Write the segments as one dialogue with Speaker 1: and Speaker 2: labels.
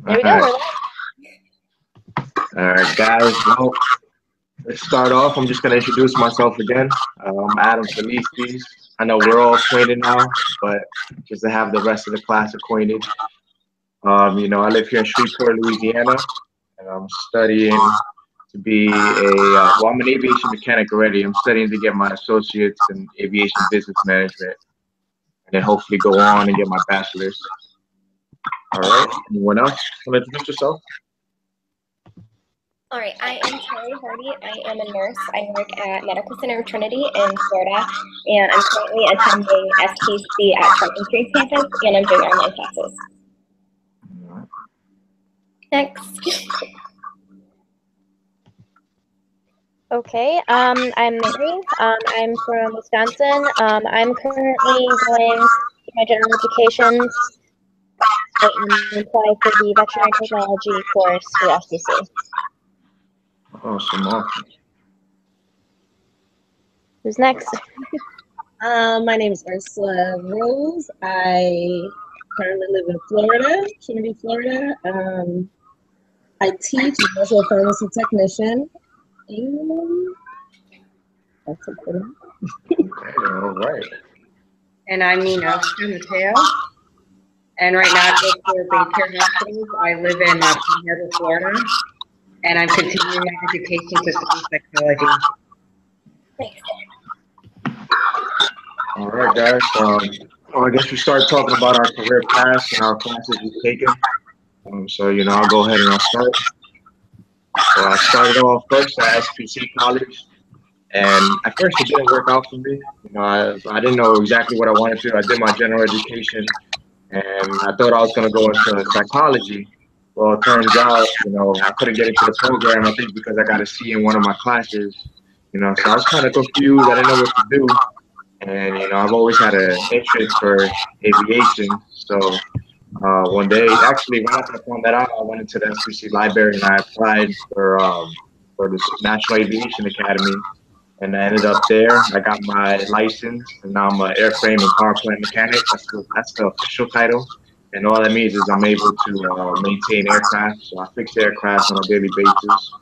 Speaker 1: There we go.
Speaker 2: All right, guys. Well, let's start off. I'm just going to introduce myself again. I'm Adam Felices. I know we're all acquainted now, but just to have the rest of the class acquainted. I live here in Shreveport, Louisiana, and I'm studying to be I'm an aviation mechanic already. I'm studying to get my associates in aviation business management, and then hopefully go on and get my bachelor's. All right. Anyone else want to introduce yourself?
Speaker 1: All right, I am Terry Hardy. I am a nurse. I work at Medical Center of Trinity in Florida, and I'm currently attending SPC at Trucking Street campus, and I'm doing online classes. Next.
Speaker 3: Okay, I'm Mary. I'm from Wisconsin. I'm currently going through my general education. I'm applying for the veterinary technology course for SPC.
Speaker 2: Awesome.
Speaker 3: Who's next?
Speaker 4: My name is Ursula Rose. I currently live in Florida, Trinity, Florida. I teach. I'm also a pharmacy technician. And that's it.
Speaker 2: All right.
Speaker 5: And I'm Nina Mateo. And right now I work for Bay Care Hospitals. I live in Palm Harbor, Florida. And I'm continuing my education to study psychology.
Speaker 2: All right, guys. I guess we start talking about our career paths and our classes we've taken. I'll go ahead and I'll start. So I started off first at SPC College, and at first it didn't work out for me. I didn't know exactly what I wanted to do. I did my general education, and I thought I was going to go into psychology. Well, it turns out, I couldn't get into the program, I think because I got a C in one of my classes. So I was kind of confused. I didn't know what to do. And, I've always had an interest for aviation. So one day, actually, when I found that out, I went into the SPC library and I applied for the National Aviation Academy. And I ended up there. I got my license, and now I'm an airframe and power plant mechanic. That's the official title. And all that means is I'm able to maintain aircraft. So I fix aircraft on a daily basis.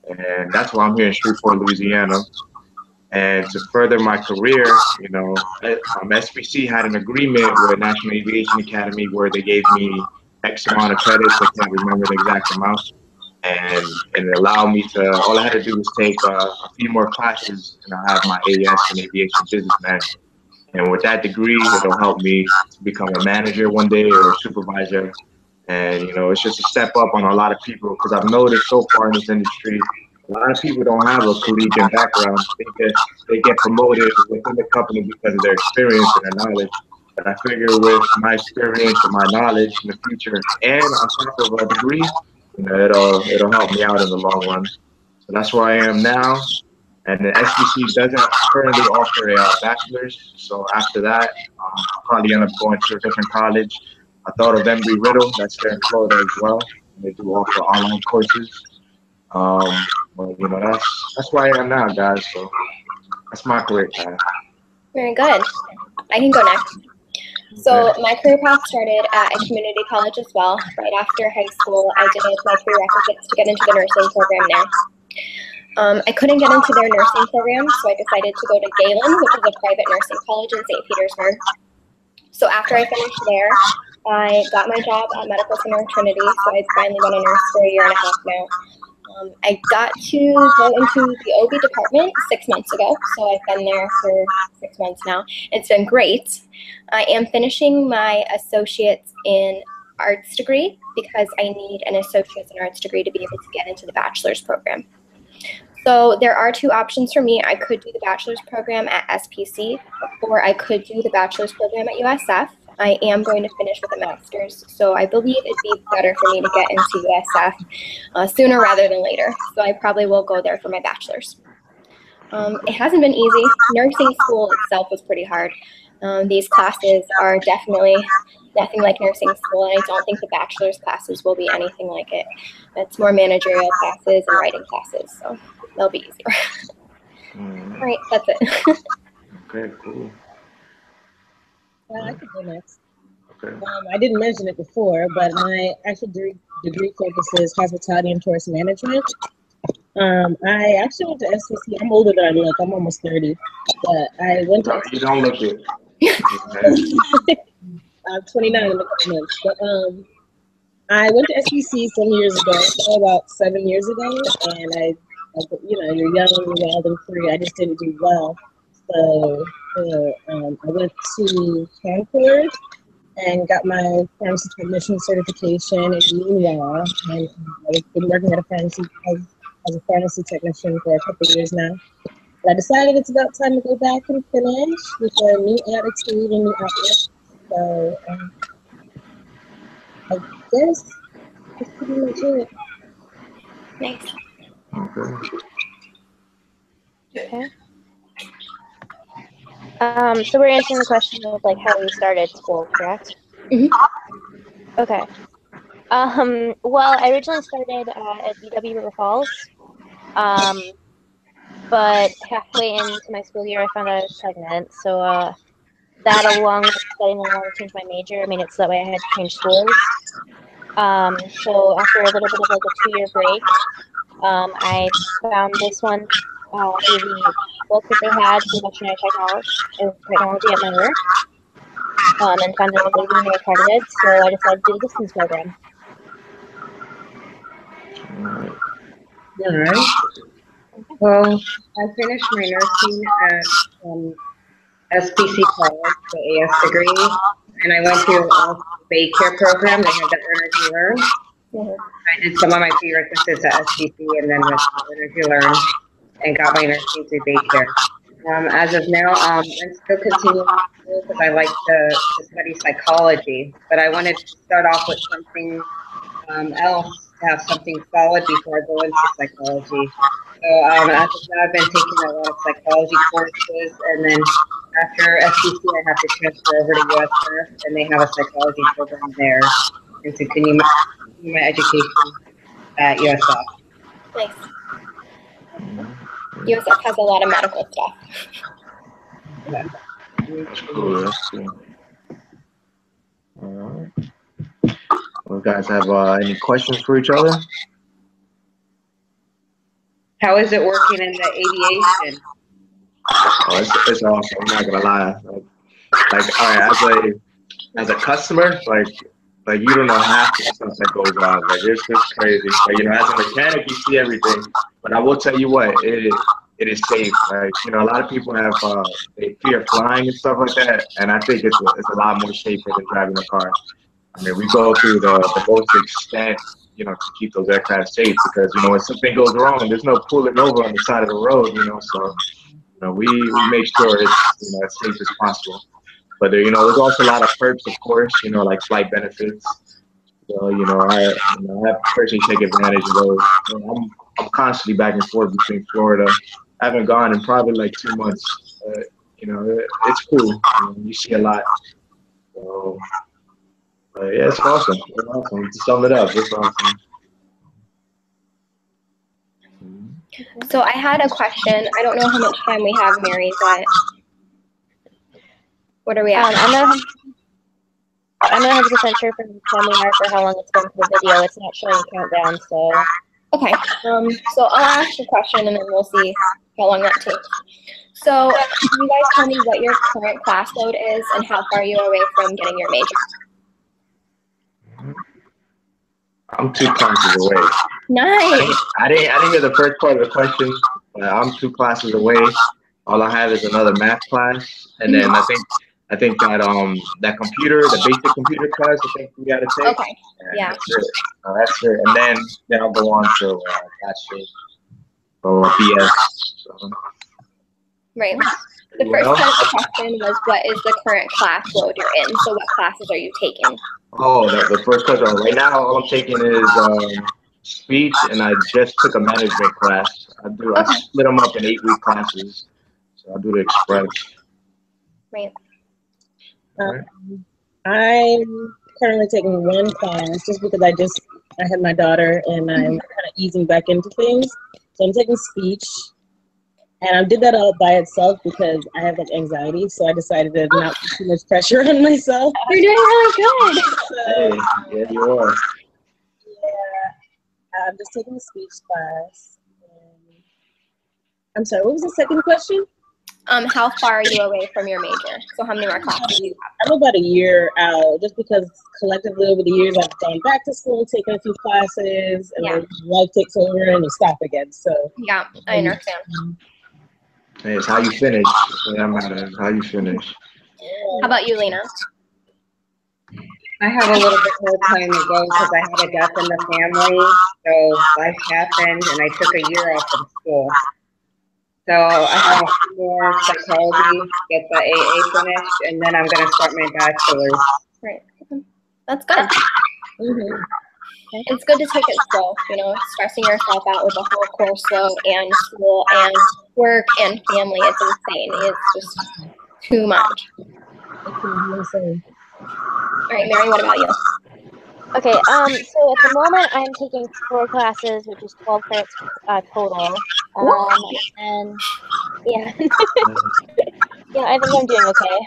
Speaker 2: And that's why I'm here in Shreveport, Louisiana. And to further my career, SPC had an agreement with National Aviation Academy where they gave me X amount of credits. I can't remember the exact amount. And it allowed me to, all I had to do was take a few more classes, and I have my AS in aviation business management. And with that degree, it'll help me to become a manager one day or a supervisor. And, it's just a step up on a lot of people, because I've noticed so far in this industry, a lot of people don't have a collegiate background. They get promoted within the company because of their experience and their knowledge. But I figure with my experience and my knowledge in the future, and on top of a degree, it'll help me out in the long run. So that's where I am now. And the SPC doesn't currently offer a bachelor's. So after that, I'll probably end up going to a different college. I thought of Embry-Riddle, that's there in Florida as well. They do offer online courses. That's where I am now, guys. So that's my career path.
Speaker 1: Very good. I can go next. So my career path started at a community college as well. Right after high school, I did my prerequisites to get into the nursing program there. I couldn't get into their nursing program, so I decided to go to Galen, which is a private nursing college in St. Petersburg. So after I finished there, I got my job at Medical Center of Trinity, so I've finally been a nurse for a year and a half now. I got to go into the OB department 6 months ago, so I've been there for 6 months now. It's been great. I am finishing my associate's in arts degree because I need an associate's in arts degree to be able to get into the bachelor's program. So there are two options for me. I could do the bachelor's program at SPC, or I could do the bachelor's program at USF. I am going to finish with a master's, so I believe it'd be better for me to get into USF sooner rather than later. So I probably will go there for my bachelor's. It hasn't been easy. Nursing school itself was pretty hard. These classes are definitely nothing like nursing school, and I don't think the bachelor's classes will be anything like it. It's more managerial classes and writing classes, so they'll be easier. All right, that's it.
Speaker 2: Okay, cool.
Speaker 4: I can go next.
Speaker 2: Okay.
Speaker 4: I didn't mention it before, but my actual degree focuses hospitality and tourist management. I actually went to SPC. I'm older than I look. I'm almost 30, but I went to.
Speaker 2: You don't look it.
Speaker 4: I'm 29 in a couple months, but I went to SPC some years ago, about 7 years ago, and you're young, you're wild and free. I just didn't do well, so I went to Concord and got my pharmacy technician certification in meanwhile, and I've been working at a pharmacy as a pharmacy technician for a couple of years now. But I decided it's about time to go back and finish with a new attitude and new outlook. So I guess that's pretty much it.
Speaker 1: Nice.
Speaker 3: Okay. So we're answering the question of like how we started school, correct?
Speaker 1: Mm-hmm.
Speaker 3: Okay. Well, I originally started at UW River Falls, but halfway into my school year, I found out I was pregnant. So that, along with studying and wanting to change my major, made it so that way I had to change schools. So after a little bit of like a 2-year break, I found this one through the book that they had through veterinary technology at my work, and found it amazingly accredited. So I decided to do the distance program.
Speaker 5: All right. Well, I finished my nursing at SPC College, the AS degree, and I went through a daycare program. They had the Energy Learn. I did some of my prerequisites at SPC and then went to Energy Learn and got my nursing through daycare. As of now, I'm still continuing school because I like to study psychology, but I wanted to start off with something else, to have something solid before I go into psychology. So as of now, I've been taking a lot of psychology courses, and then after SPC, I have to transfer over to USF, and they have a psychology program there, and to continue my education at USF.
Speaker 1: Nice. USF has a lot of medical stuff.
Speaker 2: That's cool. That's cool. All right. Well, guys have any questions for each other?
Speaker 5: How is it working in the aviation?
Speaker 2: Oh, it's awesome. I'm not gonna lie. Like all right, as a customer, like you don't know half the stuff that goes on. Like it's just crazy. But as a mechanic, you see everything. But I will tell you what, it is safe. Like a lot of people have they fear flying and stuff like that, and I think it's a lot more safer than driving a car. I mean, we go through the most extent, to keep those aircraft safe because if something goes wrong, there's no pulling over on the side of the road. So we make sure it's as safe as possible. But there's also a lot of perks, of course, like flight benefits. So I personally take advantage of those. I'm constantly back and forth between Florida. I haven't gone in probably like 2 months. It's cool. You see a lot. So, yeah, it's awesome. It's awesome. To sum it up, it's awesome.
Speaker 1: So I had a question. I don't know how much time we have, Mary, but what are we at?
Speaker 3: I'm not 100% sure from the time we are for how long it's been for the video. It's not showing a countdown, so.
Speaker 1: Okay. So I'll ask the question and then we'll see how long that takes. So can you guys tell me what your current class load is and how far you are away from getting your major?
Speaker 2: I'm 2 classes away.
Speaker 1: Nice.
Speaker 2: I didn't hear the first part of the question. I'm 2 classes away. All I have is another math class, and then I think that the basic computer class, I think we got to take.
Speaker 1: Okay. Yeah.
Speaker 2: That's it. And then I'll go on to bachelor's or BS. So.
Speaker 1: Right. The first part of the question was, what is the current class load you're in? So what classes are you taking?
Speaker 2: Oh, the first question. Right now, all I'm taking is speech, and I just took a management class. I split them up in 8-week classes. So I'll do the express.
Speaker 1: Right.
Speaker 4: I'm currently taking 1 class just because I had my daughter and I'm kind of easing back into things. So I'm taking speech. And I did that all by itself because I have anxiety, so I decided to not put too much pressure on myself.
Speaker 1: You're doing really good.
Speaker 2: Hey, yeah, you are.
Speaker 4: I'm just taking a speech class. I'm sorry, what was the second question?
Speaker 1: How far are you away from your major? So how many more classes do you have?
Speaker 4: I'm about a year out, just because collectively over the years I've gone back to school, taken a few classes, and then life takes over and you stop again. So
Speaker 1: yeah, I understand.
Speaker 2: Hey, it's how you finish. Yeah, matters. How you finish.
Speaker 1: How about you, Lena?
Speaker 5: I have a little bit more time to go because I had a death in the family. So life happened and I took a year off from school. So I have a few more psychology, get the AA finished, and then I'm going to start my bachelor's.
Speaker 1: Right. That's good.
Speaker 4: Mm-hmm.
Speaker 1: It's good to take it slow, you know, stressing yourself out with the whole course load and school and work and family. It's insane. It's just too much. All right, Mary, what about you?
Speaker 3: Okay, so at the moment I'm taking 4 classes, which is 12 credits total. And yeah, yeah, I think I'm doing okay.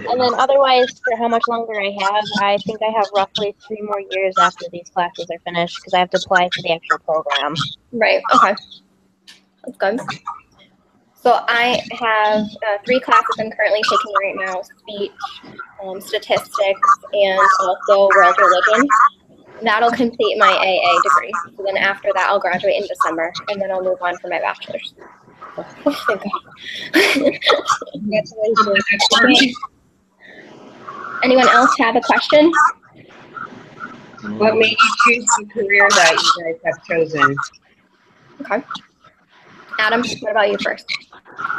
Speaker 3: And then otherwise, for how much longer I have, I think I have roughly 3 more years after these classes are finished because I have to apply for the actual program.
Speaker 1: Right, okay. That's good. So I have 3 classes I'm currently taking right now: speech, statistics, and also world religion. That'll complete my AA degree. So then after that, I'll graduate in December, and then I'll move on for my bachelor's. Thank God.
Speaker 4: Congratulations.
Speaker 1: Anyone else have a question?
Speaker 5: What made you choose the career that you guys have chosen?
Speaker 1: Okay. Adam, what about you first?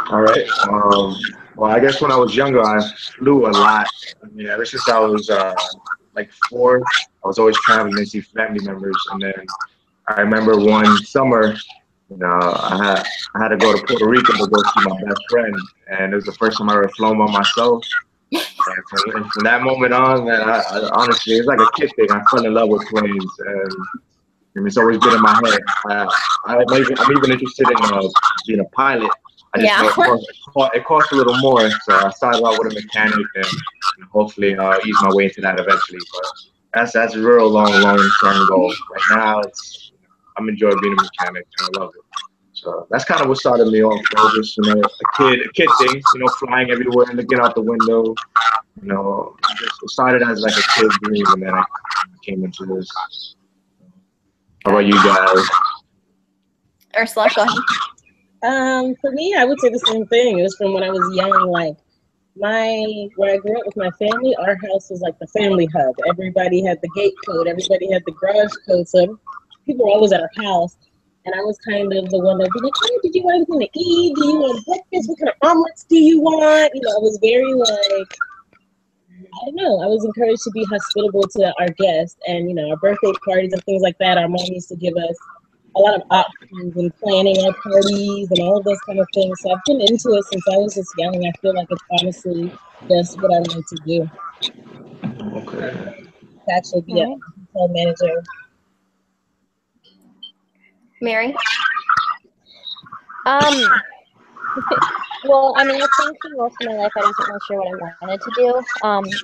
Speaker 2: All right. Well, I guess when I was younger, I flew a lot. I mean, ever since I was like 4, I was always traveling to see family members. And then I remember one summer, you know, I had to go to Puerto Rico to go see my best friend, and it was the first time I ever flown by myself. And from that moment on, man, I honestly, it's like a kid thing. I fell in love with planes, and it's always been in my head. I'm even interested in being a pilot. I just know it costs a little more, so I started out with a mechanic, and hopefully ease my way into that eventually. But that's a real long-term goal. Right now, I'm enjoying being a mechanic, and I love it. So that's kind of what started me off, though. Just, you know, a kid thing, you know, flying everywhere and looking out the window. You know, it started as like a kid dream, and then I came into this. How about you guys?
Speaker 1: Ursula, go ahead.
Speaker 4: For me, I would say the same thing. It was from when I was young. Like where I grew up with my family, our house was like the family hub. Everybody had the gate code. Everybody had the garage code. So people were always at our house. And I was kind of the one that would be like, oh, did you want anything to eat? Do you want breakfast? What kind of omelets do you want? You know, I was very like, I don't know. I was encouraged to be hospitable to our guests. And, you know, our birthday parties and things like that, our mom used to give us a lot of options and planning our parties and all of those kind of things. So I've been into it since I was just young. I feel like it's honestly just what I like to do.
Speaker 2: Okay.
Speaker 4: To actually be a hotel manager.
Speaker 1: Mary?
Speaker 3: Well, I mean, I think for most of my life I wasn't really sure what I wanted to do,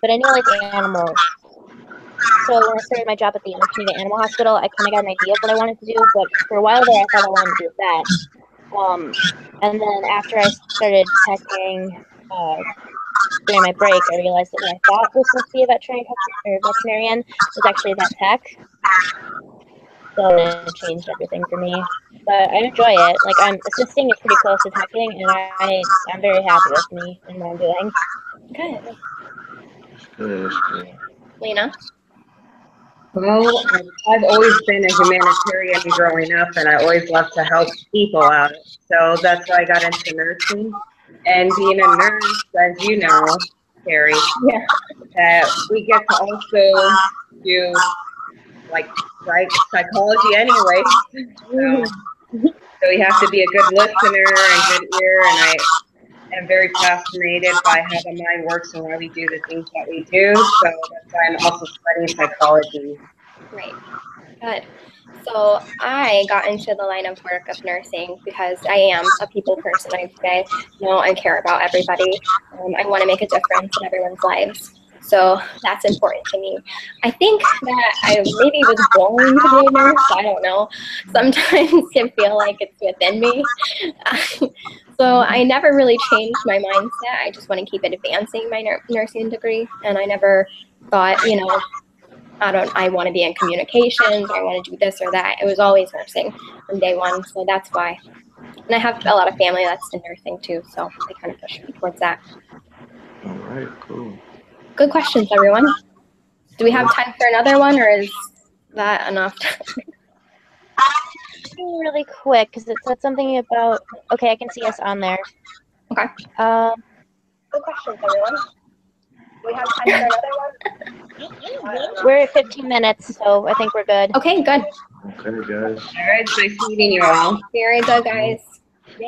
Speaker 3: but I knew I liked animals. So when I started my job at the Community Animal Hospital, I kind of got an idea of what I wanted to do, but for a while there I thought I wanted to do that. And then after I started teching during my break, I realized that what I thought was supposed to be a veterinarian was actually a vet tech. So it changed everything for me. But I enjoy it. Like, assisting is pretty close to teching, and I'm very happy with me and what I'm doing.
Speaker 1: Good. Lena?
Speaker 5: Well, I've always been a humanitarian growing up, and I always loved to help people out. So that's why I got into nursing. And being a nurse, as you know, Carrie, that we get to also do like psychology anyway. So you have to be a good listener and good ear, and I am very fascinated by how the mind works and why we do the things that we do. So that's why I'm also studying psychology.
Speaker 1: Right. Good. So I got into the line of work of nursing because I am a people person, I'd say. You know, I care about everybody. I want to make a difference in everyone's lives. So that's important to me. I think that I maybe was born to be a nurse. I don't know. Sometimes I feel like it's within me. So I never really changed my mindset. I just want to keep advancing my nursing degree. And I never thought, you know, I want to be in communications, or I want to do this or that. It was always nursing from day one. So that's why. And I have a lot of family that's in nursing too. So they kind of push me towards that.
Speaker 2: All right, cool.
Speaker 1: Good questions, everyone. Do we have time for another one, or is that enough?
Speaker 3: Really quick, because it said something about, okay, I can see us on there.
Speaker 1: Okay. Good questions, everyone. Do we have time for another one?
Speaker 3: We're at 15 minutes, so I think we're good.
Speaker 1: Okay, good.
Speaker 2: Okay, guys.
Speaker 5: All right, nice meeting you all.
Speaker 1: Very good, guys.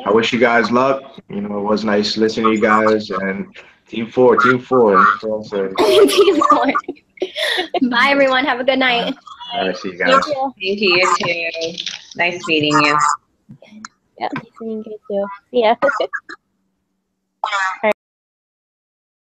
Speaker 2: I wish you guys luck. You know, it was nice listening to you guys, and team four. That's all I'll say.
Speaker 1: Bye, everyone. Have a good night.
Speaker 2: All right, see you guys.
Speaker 5: Thank you too. Nice meeting you.
Speaker 3: Yeah, nice meeting you too. See ya. All right.